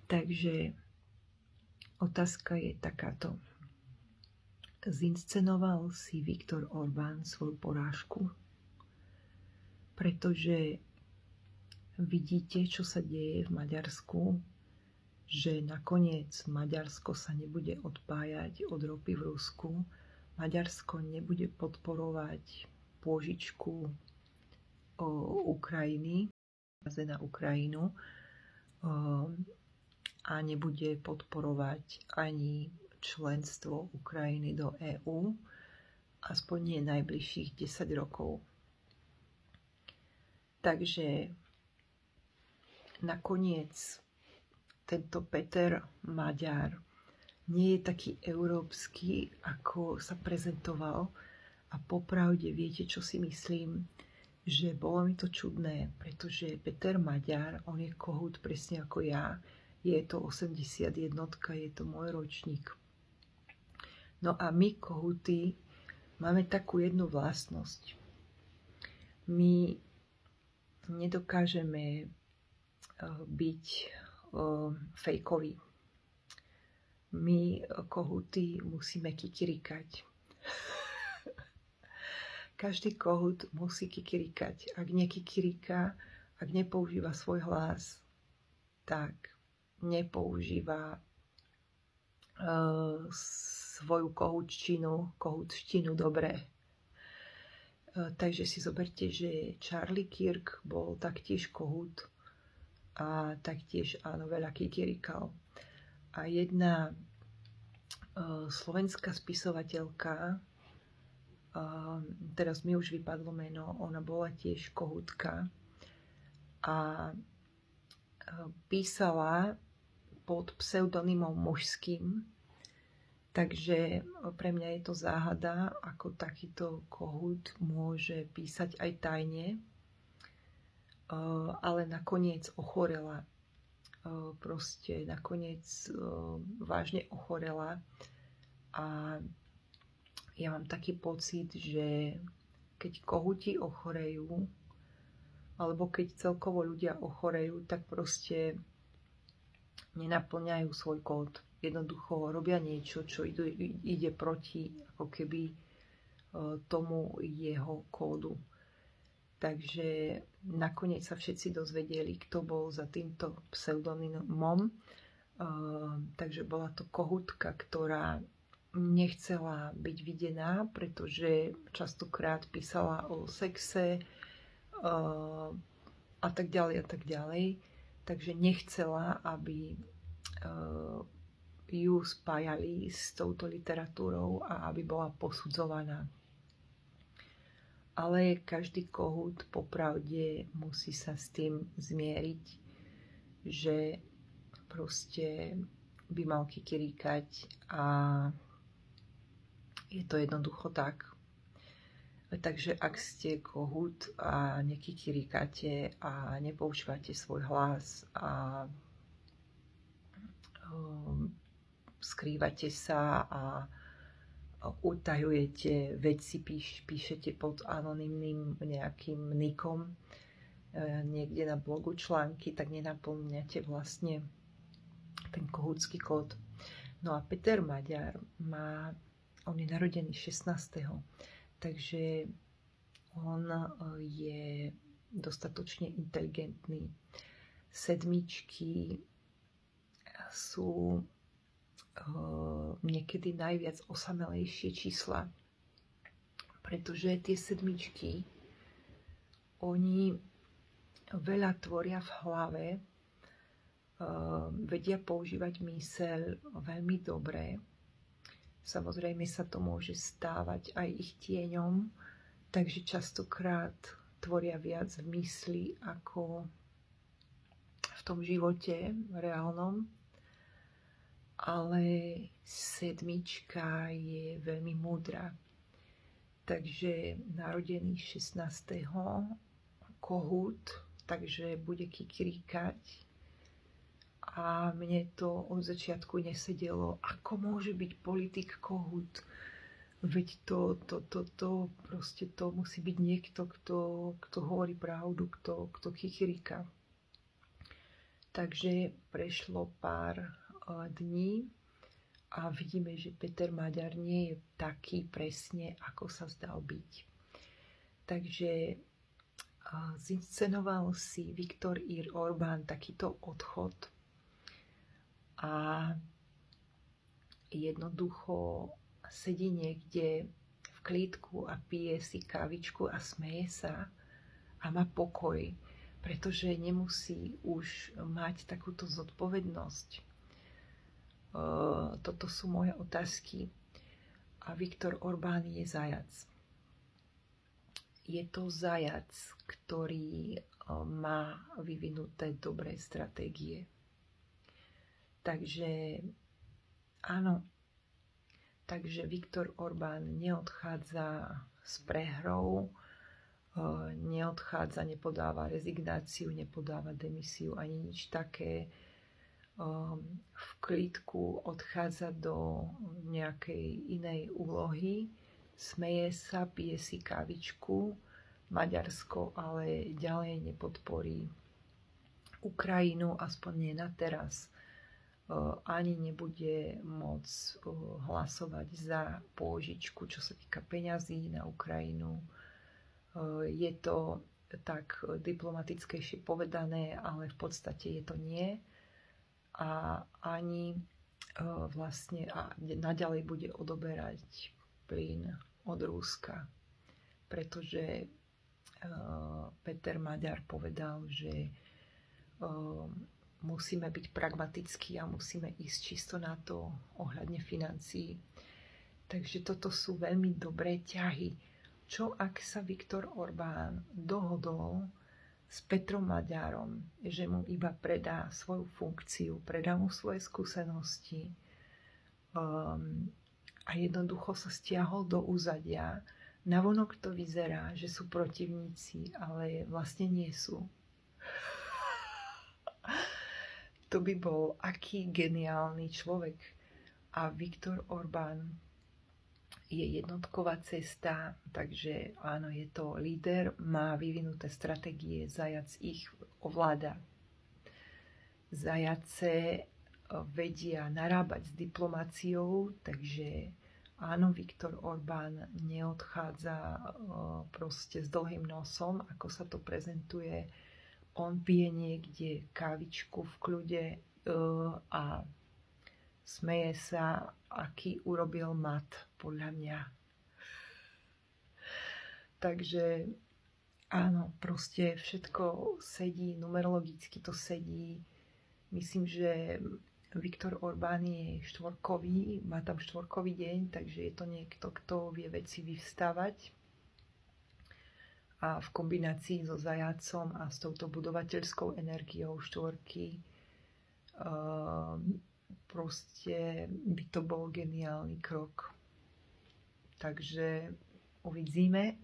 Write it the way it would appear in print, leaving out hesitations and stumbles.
Takže otázka je takáto. Zinscenoval si Viktor Orbán svoju porážku? Pretože vidíte, čo sa deje v Maďarsku, že nakoniec Maďarsko sa nebude odpájať od ropy v Rusku, Maďarsko nebude podporovať pôžičku Ukrajiny na Ukrajinu a nebude podporovať ani členstvo Ukrajiny do EÚ, aspoň nie najbližších 10 rokov. Takže nakoniec tento Peter Maďar nie je taký európsky, ako sa prezentoval. A popravde viete, čo si myslím? Že bolo mi to čudné, pretože Peter Maďar, on je kohút presne ako ja. Je to 81, je to môj ročník. No a my kohúty máme takú jednu vlastnosť. My nedokážeme byť fejkoví. My kohúty musíme kikirikať. Každý kohút musí kikirikať. Ak nekikiriká, ak nepoužíva svoj hlas, tak nepoužíva svoju kohútštinu dobre. Takže si zoberte, že Charlie Kirk bol taktiež kohút a taktiež áno, veľa kikirikal. A jedna slovenská spisovateľka, teraz mi už vypadlo meno, ona bola tiež kohútka a písala pod pseudonymom mužským, takže pre mňa je to záhada, ako takýto kohút môže písať aj tajne, ale nakoniec ochorela. Proste nakoniec vážne ochorela a ja mám taký pocit, že keď kohúti ochorejú, alebo keď celkovo ľudia ochorejú, tak proste nenaplňajú svoj kód. Jednoducho robia niečo, čo ide proti ako keby tomu jeho kódu. Takže nakoniec sa všetci dozvedeli, kto bol za týmto pseudonymom. Takže bola to kohútka, ktorá nechcela byť videná, pretože častokrát písala o sexe a tak ďalej a tak ďalej. Takže nechcela, aby ju spájali s touto literatúrou a aby bola posudzovaná. Ale každý kohút popravde musí sa s tým zmieriť, že proste by mal kikiríkať a je to jednoducho tak. Takže ak ste kohút a nekikiríkate a nepoužívate svoj hlas a skrývate sa a utajujete veci, píšete pod anonymným nejakým nikom niekde na blogu články, tak nenaplňate vlastne ten kohútsky kód. No a Peter Maďar on je narodený 16. Takže on je dostatočne inteligentný. Sedmičky sú niekedy najviac osamelejšie čísla, pretože tie sedmičky, oni veľa tvoria v hlave, vedia používať myseľ veľmi dobre. Samozrejme sa to môže stávať aj ich tieňom, takže častokrát tvoria viac v mysli ako v tom živote reálnom. Ale sedmička je veľmi múdra. Takže narodený 16. kohút, takže bude kikiríkať. A mne to od začiatku nesedelo. Ako môže byť politik kohút? Veď to proste to musí byť niekto, kto hovorí pravdu, kto kikiríka. Takže prešlo pár dní a vidíme, že Peter Maďar nie je taký presne, ako sa zdal byť. Takže zinscenoval si Viktor Orbán takýto odchod a jednoducho sedí niekde v klídku a pije si kávičku a smeje sa a má pokoj, pretože nemusí už mať takúto zodpovednosť. Toto sú moje otázky. A Viktor Orbán je zajac. Je to zajac, ktorý má vyvinuté dobré stratégie. Takže áno, takže Viktor Orbán neodchádza s prehrou, neodchádza, nepodáva rezignáciu, nepodáva demisiu ani nič také. V klídku odchádza do nejakej inej úlohy, smeje sa, pije si kávičku. Maďarsko ale ďalej nepodporí Ukrajinu, aspoň nie na teraz. Ani nebude môcť hlasovať za pôžičku, čo sa týka peňazí na Ukrajinu. Je to tak diplomatickejšie povedané, ale v podstate je to nie. A ani vlastne naďalej bude odoberať plyn od Ruska, pretože Peter Maďar povedal, že musíme byť pragmatickí a musíme ísť čisto na to ohľadne financií. Takže toto sú veľmi dobré ťahy. Čo ak sa Viktor Orbán dohodol s Petrom Maďarom, že mu iba predá svoju funkciu, predá mu svoje skúsenosti a jednoducho sa stiahol do úzadia. Navonok to vyzerá, že sú protivníci, ale vlastne nie sú. To by bol aký geniálny človek. A Viktor Orbán je jednotková cesta, takže áno, je to líder, má vyvinuté stratégie, zajac ich ovláda. Zajace vedia narábať s diplomáciou, takže áno, Viktor Orbán neodchádza proste s dlhým nosom, ako sa to prezentuje. On pije niekde kávičku v kľude a smeje sa, aký urobil mat, podľa mňa. Takže áno, proste všetko sedí, numerologicky to sedí. Myslím, že Viktor Orbán je štvorkový, má tam štvorkový deň, takže je to niekto, kto vie veci vyvstávať. A v kombinácii so zajacom a s touto budovateľskou energiou štvorky proste by to bol geniálny krok. Takže uvidíme.